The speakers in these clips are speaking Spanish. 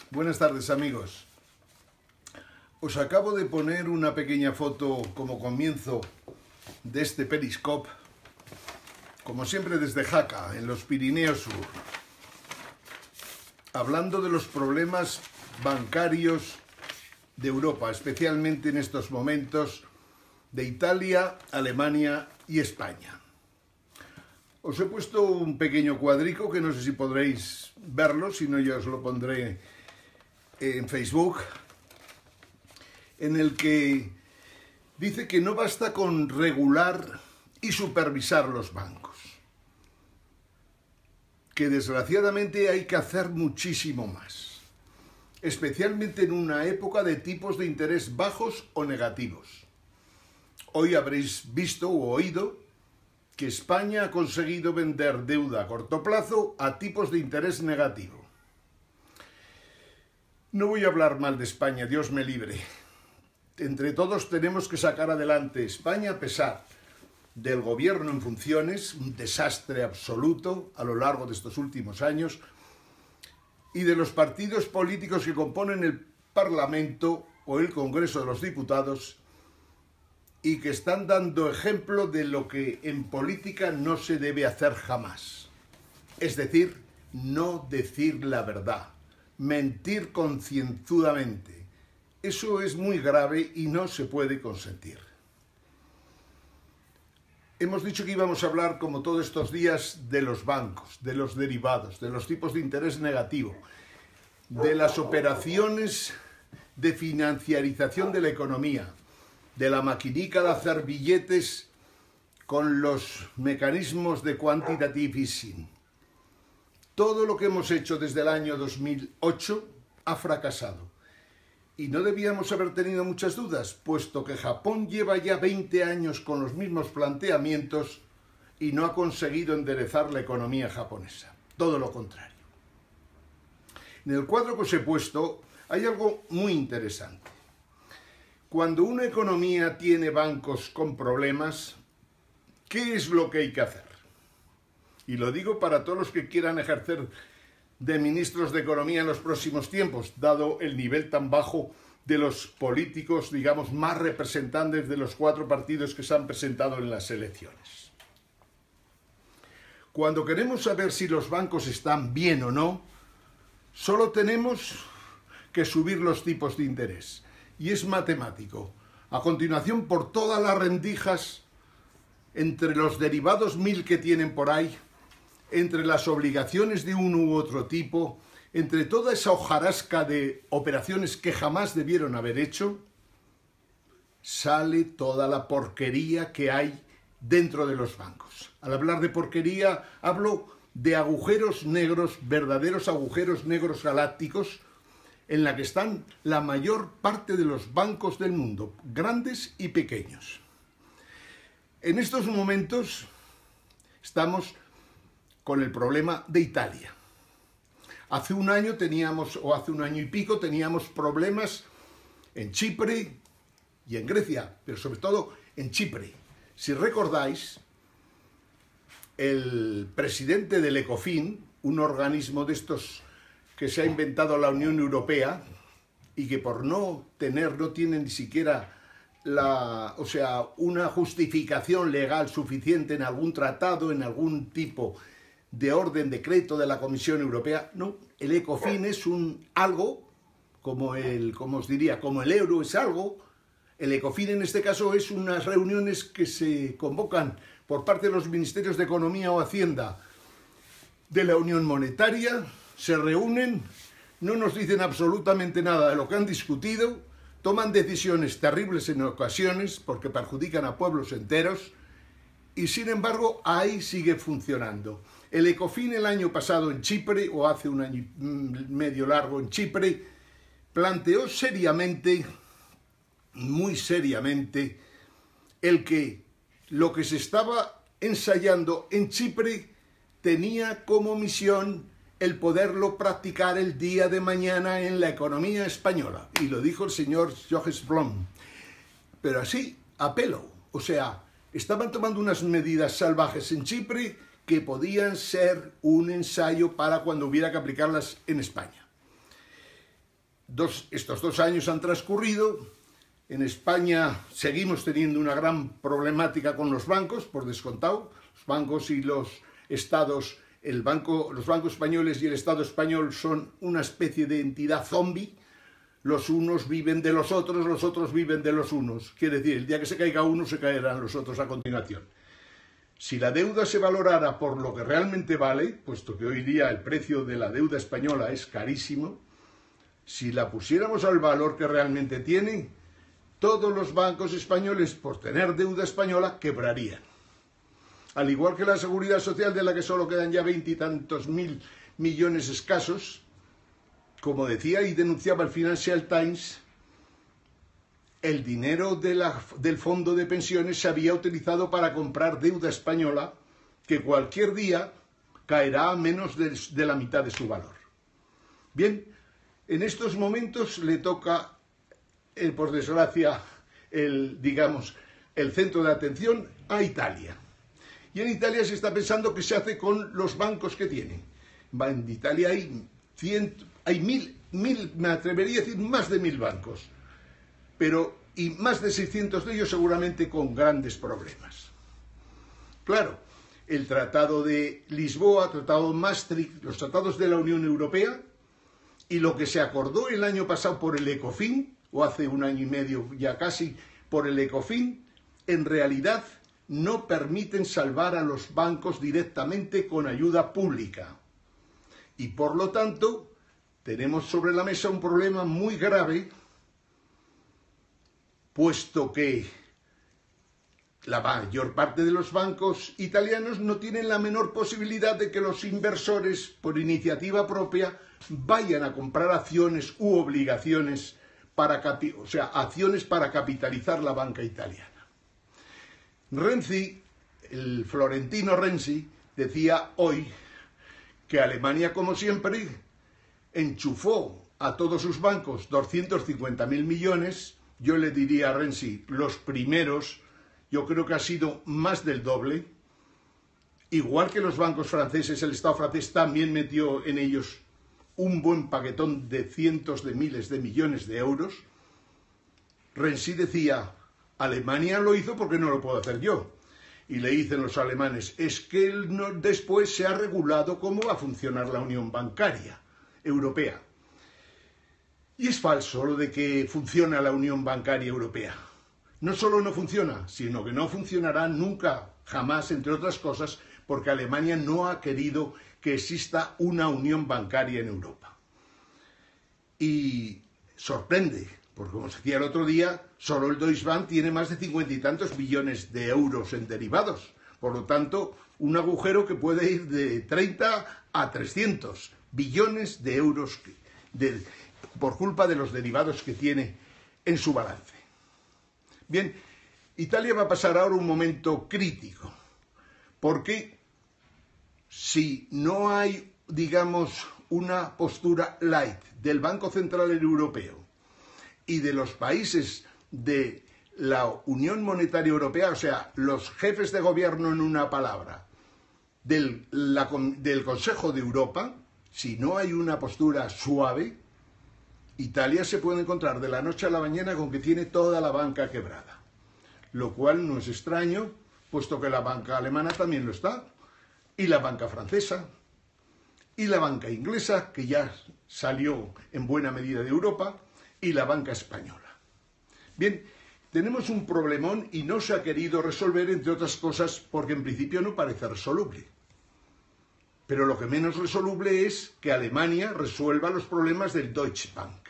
Buenas tardes, amigos. Os acabo de poner una pequeña foto como comienzo de este Periscope, como siempre desde Jaca, en los Pirineos Sur, hablando de los problemas bancarios de Europa, especialmente en estos momentos de Italia, Alemania y España. Os he puesto un pequeño cuadrico que no sé si podréis verlo, si no yo os lo pondré en Facebook, en el que dice que no basta con regular y supervisar los bancos, que desgraciadamente hay que hacer muchísimo más, especialmente en una época de tipos de interés bajos o negativos. Hoy habréis visto o oído que España ha conseguido vender deuda a corto plazo a tipos de interés negativo. No voy a hablar mal de España, Dios me libre. Entre todos tenemos que sacar adelante España a pesar del gobierno en funciones, un desastre absoluto a lo largo de estos últimos años, y de los partidos políticos que componen el Parlamento o el Congreso de los Diputados y que están dando ejemplo de lo que en política no se debe hacer jamás. Es decir, no decir la verdad, mentir concienzudamente. Eso es muy grave y no se puede consentir. Hemos dicho que íbamos a hablar, como todos estos días, de los bancos, de los derivados, de los tipos de interés negativo, de las operaciones de financiarización de la economía, de la maquinica de hacer billetes con los mecanismos de quantitative easing. Todo lo que hemos hecho desde el año 2008 ha fracasado. Y no debíamos haber tenido muchas dudas, puesto que Japón lleva ya 20 años con los mismos planteamientos y no ha conseguido enderezar la economía japonesa. Todo lo contrario. En el cuadro que os he puesto hay algo muy interesante. Cuando una economía tiene bancos con problemas, ¿qué es lo que hay que hacer? Y lo digo para todos los que quieran ejercer de ministros de Economía en los próximos tiempos, dado el nivel tan bajo de los políticos, digamos, más representantes de los 4 partidos que se han presentado en las elecciones. Cuando queremos saber si los bancos están bien o no, solo tenemos que subir los tipos de interés. Y es matemático. A continuación, por todas las rendijas, entre los derivados 1000 que tienen por ahí, entre las obligaciones de uno u otro tipo, entre toda esa hojarasca de operaciones que jamás debieron haber hecho, sale toda la porquería que hay dentro de los bancos. Al hablar de porquería, hablo de agujeros negros, verdaderos agujeros negros galácticos, en la que están la mayor parte de los bancos del mundo, grandes y pequeños. En estos momentos estamos con el problema de Italia. Hace un año teníamos, o hace un año y pico, teníamos problemas en Chipre y en Grecia, pero sobre todo en Chipre. Si recordáis, el presidente del ECOFIN, un organismo de estos que se ha inventado la Unión Europea y que por no tiene ni siquiera una justificación legal suficiente en algún tratado, en algún tipo de orden, decreto de la Comisión Europea. No, el ECOFIN es algo, como el euro es algo. El ECOFIN en este caso es unas reuniones que se convocan por parte de los ministerios de Economía o Hacienda de la Unión Monetaria, se reúnen, no nos dicen absolutamente nada de lo que han discutido, toman decisiones terribles en ocasiones porque perjudican a pueblos enteros y sin embargo ahí sigue funcionando. El ECOFIN el año pasado en Chipre, o hace un año y medio largo en Chipre, planteó seriamente, muy seriamente, el que lo que se estaba ensayando en Chipre tenía como misión el poderlo practicar el día de mañana en la economía española. Y lo dijo el señor Johannes Blom. Pero así, a pelo. O sea, estaban tomando unas medidas salvajes en Chipre que podían ser un ensayo para cuando hubiera que aplicarlas en España. estos 2 años han transcurrido. En España seguimos teniendo una gran problemática con los bancos, por descontado. Los bancos y los estados, los bancos españoles y el Estado español son una especie de entidad zombie. Los unos viven de los otros viven de los unos. Quiere decir, el día que se caiga uno, se caerán los otros a continuación. Si la deuda se valorara por lo que realmente vale, puesto que hoy día el precio de la deuda española es carísimo, si la pusiéramos al valor que realmente tiene, todos los bancos españoles, por tener deuda española, quebrarían. Al igual que la Seguridad Social, de la que solo quedan ya 20 y tantos mil millones escasos, como decía y denunciaba el Financial Times, el dinero del fondo de pensiones se había utilizado para comprar deuda española, que cualquier día caerá a menos de la mitad de su valor. Bien, en estos momentos le toca, por desgracia, el centro de atención a Italia. Y en Italia se está pensando qué se hace con los bancos que tiene. En Italia hay me atrevería a decir, más de 1000 bancos. Y más de 600 de ellos seguramente con grandes problemas. Claro, el Tratado de Lisboa, Tratado Maastricht, los tratados de la Unión Europea y lo que se acordó el año pasado por el ECOFIN, o hace 1 año y medio ya casi, por el ECOFIN, en realidad no permiten salvar a los bancos directamente con ayuda pública. Y por lo tanto, tenemos sobre la mesa un problema muy grave, puesto que la mayor parte de los bancos italianos no tienen la menor posibilidad de que los inversores, por iniciativa propia, vayan a comprar acciones u obligaciones, acciones para capitalizar la banca italiana. Renzi, el florentino Renzi, decía hoy que Alemania, como siempre, enchufó a todos sus bancos 250.000 millones. Yo le diría a Renzi, los primeros, yo creo que ha sido más del doble. Igual que los bancos franceses, el Estado francés también metió en ellos un buen paquetón de cientos de miles de millones de euros. Renzi decía, Alemania lo hizo porque no lo puedo hacer yo. Y le dicen los alemanes, es que después se ha regulado cómo va a funcionar la Unión Bancaria Europea. Y es falso lo de que funciona la Unión Bancaria Europea. No solo no funciona, sino que no funcionará nunca, jamás, entre otras cosas, porque Alemania no ha querido que exista una unión bancaria en Europa. Y sorprende, porque como se decía el otro día, solo el Deutsche Bank tiene más de 50 y tantos billones de euros en derivados. Por lo tanto, un agujero que puede ir de 30 a 300 billones de euros por culpa de los derivados que tiene en su balance. Bien, Italia va a pasar ahora un momento crítico, porque si no hay, una postura light del Banco Central Europeo y de los países de la Unión Monetaria Europea, o sea, los jefes de gobierno en una palabra, del Consejo de Europa, si no hay una postura suave, Italia se puede encontrar de la noche a la mañana con que tiene toda la banca quebrada. Lo cual no es extraño, puesto que la banca alemana también lo está, y la banca francesa, y la banca inglesa, que ya salió en buena medida de Europa, y la banca española. Bien, tenemos un problemón y no se ha querido resolver, entre otras cosas, porque en principio no parece resoluble. Pero lo que menos resoluble es que Alemania resuelva los problemas del Deutsche Bank.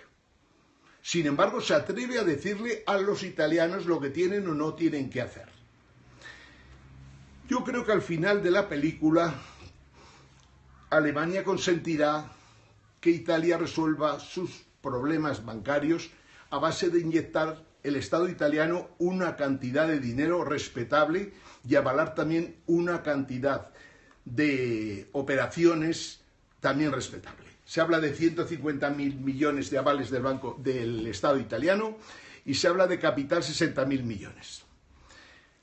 Sin embargo, se atreve a decirle a los italianos lo que tienen o no tienen que hacer. Yo creo que al final de la película, Alemania consentirá que Italia resuelva sus problemas bancarios a base de inyectar el Estado italiano una cantidad de dinero respetable y avalar también una cantidad de operaciones también respetable. Se habla de 150.000 millones de avales del Estado italiano y se habla de capital 60.000 millones.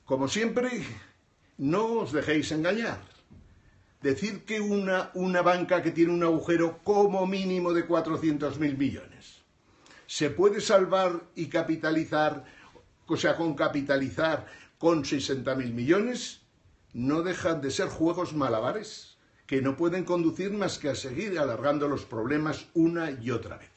Como siempre, no os dejéis engañar. Decir que una banca que tiene un agujero como mínimo de 400.000 millones se puede salvar y capitalizar, o sea, con capitalizar con 60.000 millones, no dejan de ser juegos malabares que no pueden conducir más que a seguir alargando los problemas una y otra vez.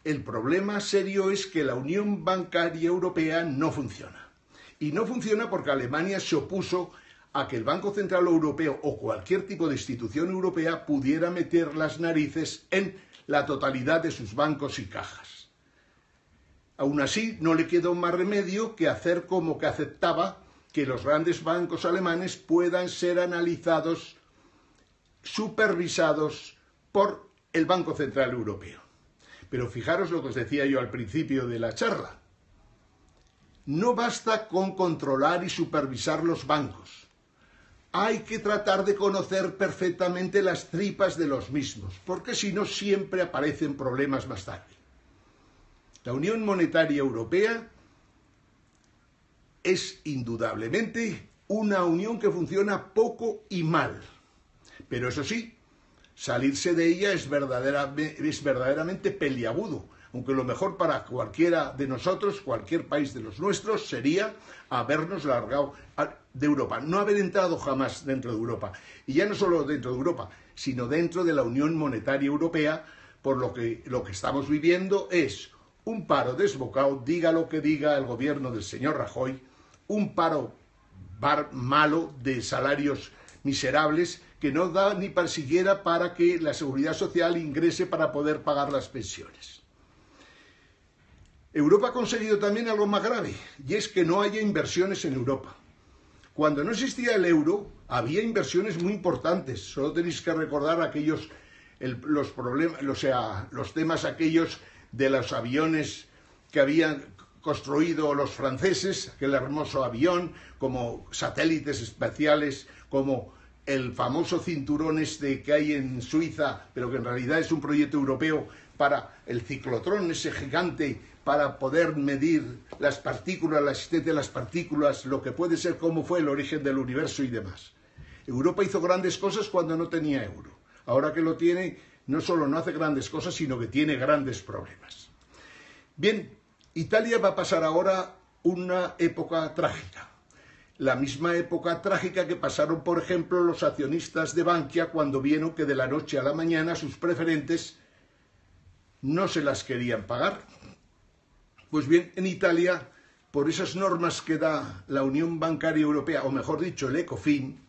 El problema serio es que la Unión Bancaria Europea no funciona. Y no funciona porque Alemania se opuso a que el Banco Central Europeo o cualquier tipo de institución europea pudiera meter las narices en la totalidad de sus bancos y cajas. Aún así, no le quedó más remedio que hacer como que aceptaba que los grandes bancos alemanes puedan ser analizados, supervisados por el Banco Central Europeo. Pero fijaros lo que os decía yo al principio de la charla. No basta con controlar y supervisar los bancos. Hay que tratar de conocer perfectamente las tripas de los mismos, porque si no siempre aparecen problemas más tarde. La Unión Monetaria Europea es indudablemente una unión que funciona poco y mal. Pero eso sí, salirse de ella es verdaderamente peliagudo, aunque lo mejor para cualquiera de nosotros, cualquier país de los nuestros, sería habernos largado de Europa, no haber entrado jamás dentro de Europa. Y ya no solo dentro de Europa, sino dentro de la Unión Monetaria Europea, por lo que estamos viviendo es un paro desbocado, diga lo que diga el gobierno del señor Rajoy, un paro malo de salarios miserables que no da ni para siquiera para que la seguridad social ingrese para poder pagar las pensiones. Europa ha conseguido también algo más grave, y es que no haya inversiones en Europa. Cuando no existía el euro, había inversiones muy importantes. Solo tenéis que recordar los temas aquellos de los aviones que habían construido los franceses, aquel hermoso avión, como satélites espaciales, como el famoso cinturón este que hay en Suiza, pero que en realidad es un proyecto europeo para el ciclotrón, ese gigante, para poder medir las partículas, la existencia de las partículas, lo que puede ser, cómo fue el origen del universo y demás. Europa hizo grandes cosas cuando no tenía euro. Ahora que lo tiene, no solo no hace grandes cosas, sino que tiene grandes problemas. Bien, Italia va a pasar ahora una época trágica. La misma época trágica que pasaron, por ejemplo, los accionistas de Bankia cuando vieron que de la noche a la mañana sus preferentes no se las querían pagar. Pues bien, en Italia, por esas normas que da la Unión Bancaria Europea, o mejor dicho, el ECOFIN,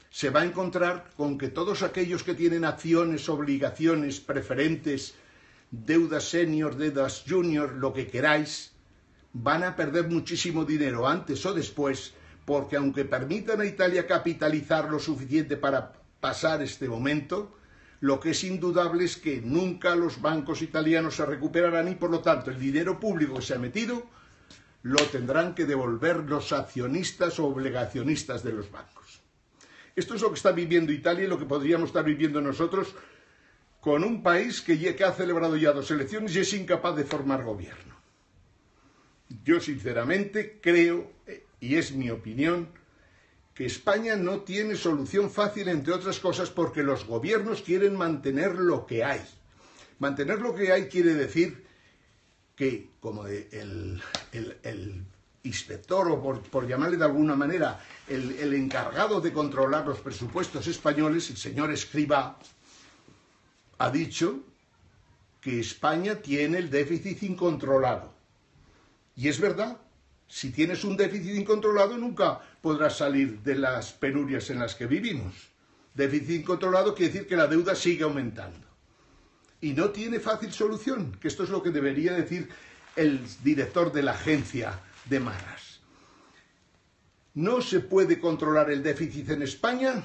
se va a encontrar con que todos aquellos que tienen acciones, obligaciones, preferentes, deudas senior, deudas junior, lo que queráis, van a perder muchísimo dinero antes o después, porque aunque permitan a Italia capitalizar lo suficiente para pasar este momento, lo que es indudable es que nunca los bancos italianos se recuperarán y por lo tanto el dinero público que se ha metido lo tendrán que devolver los accionistas o obligacionistas de los bancos. Esto es lo que está viviendo Italia y lo que podríamos estar viviendo nosotros con un país que ha celebrado ya 2 elecciones y es incapaz de formar gobierno. Yo sinceramente creo, y es mi opinión, que España no tiene solución fácil, entre otras cosas, porque los gobiernos quieren mantener lo que hay. Mantener lo que hay quiere decir que, como el inspector, o por llamarle de alguna manera, el encargado de controlar los presupuestos españoles, el señor Escrivá, ha dicho que España tiene el déficit incontrolado. Y es verdad. Si tienes un déficit incontrolado, nunca podrás salir de las penurias en las que vivimos. Déficit incontrolado quiere decir que la deuda sigue aumentando. Y no tiene fácil solución, que esto es lo que debería decir el director de la agencia de Maras. No se puede controlar el déficit en España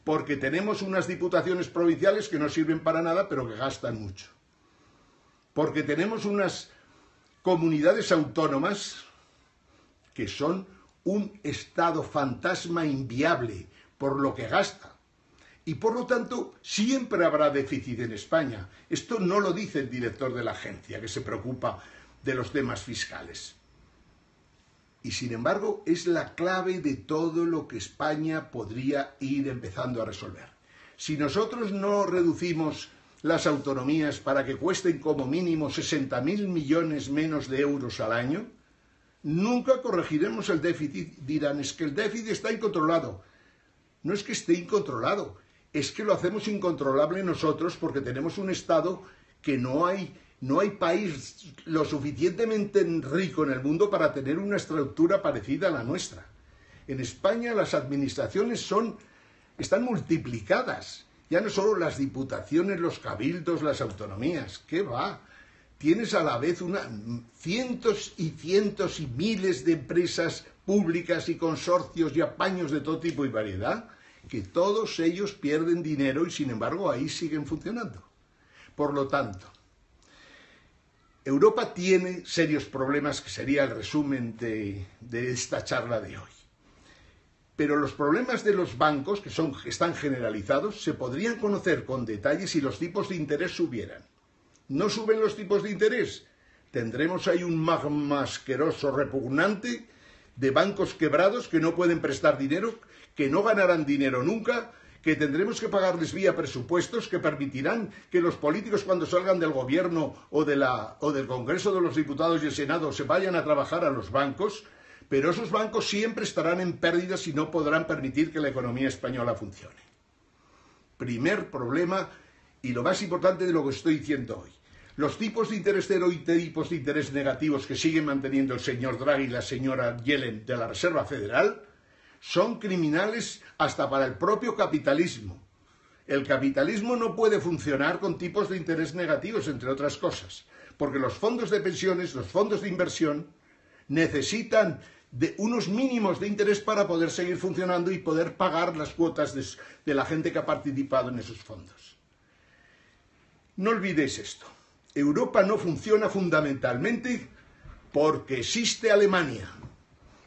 porque tenemos unas diputaciones provinciales que no sirven para nada, pero que gastan mucho. Porque tenemos unas comunidades autónomas que son un estado fantasma inviable por lo que gasta. Y por lo tanto, siempre habrá déficit en España. Esto no lo dice el director de la agencia, que se preocupa de los temas fiscales. Y sin embargo, es la clave de todo lo que España podría ir empezando a resolver. Si nosotros no reducimos las autonomías para que cuesten como mínimo 60.000 millones menos de euros al año? Nunca corregiremos el déficit. Dirán, es que el déficit está incontrolado. No es que esté incontrolado, es que lo hacemos incontrolable nosotros porque tenemos un Estado que no hay país lo suficientemente rico en el mundo para tener una estructura parecida a la nuestra. En España las administraciones están multiplicadas. Ya no solo las diputaciones, los cabildos, las autonomías. ¿Qué va? Tienes a la vez cientos y cientos y miles de empresas públicas y consorcios y apaños de todo tipo y variedad, que todos ellos pierden dinero y sin embargo ahí siguen funcionando. Por lo tanto, Europa tiene serios problemas, que sería el resumen de esta charla de hoy. Pero los problemas de los bancos, que están generalizados, se podrían conocer con detalle si los tipos de interés subieran. ¿No suben los tipos de interés? Tendremos ahí un magma asqueroso, repugnante, de bancos quebrados que no pueden prestar dinero, que no ganarán dinero nunca, que tendremos que pagarles vía presupuestos que permitirán que los políticos cuando salgan del gobierno o del Congreso de los Diputados y el Senado se vayan a trabajar a los bancos, pero esos bancos siempre estarán en pérdidas y no podrán permitir que la economía española funcione. Primer problema y lo más importante de lo que estoy diciendo hoy. Los tipos de interés cero y tipos de interés negativos que siguen manteniendo el señor Draghi y la señora Yellen de la Reserva Federal son criminales hasta para el propio capitalismo. El capitalismo no puede funcionar con tipos de interés negativos, entre otras cosas, porque los fondos de pensiones, los fondos de inversión, necesitan de unos mínimos de interés para poder seguir funcionando y poder pagar las cuotas de la gente que ha participado en esos fondos. No olvidéis esto. Europa no funciona fundamentalmente porque existe Alemania,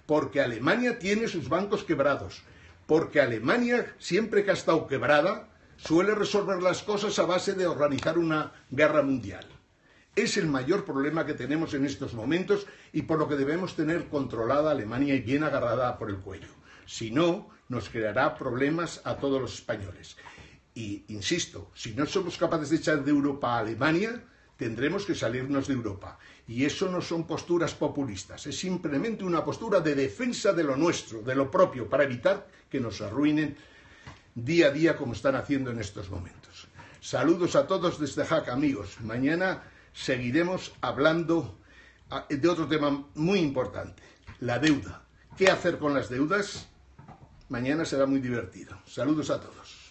porque Alemania tiene sus bancos quebrados, porque Alemania, siempre que ha estado quebrada, suele resolver las cosas a base de organizar una guerra mundial. Es el mayor problema que tenemos en estos momentos y por lo que debemos tener controlada Alemania y bien agarrada por el cuello. Si no, nos creará problemas a todos los españoles. Y, insisto, si no somos capaces de echar de Europa a Alemania, tendremos que salirnos de Europa. Y eso no son posturas populistas, es simplemente una postura de defensa de lo nuestro, de lo propio, para evitar que nos arruinen día a día como están haciendo en estos momentos. Saludos a todos desde Jaca, amigos. Mañana seguiremos hablando de otro tema muy importante, la deuda. ¿Qué hacer con las deudas? Mañana será muy divertido. Saludos a todos.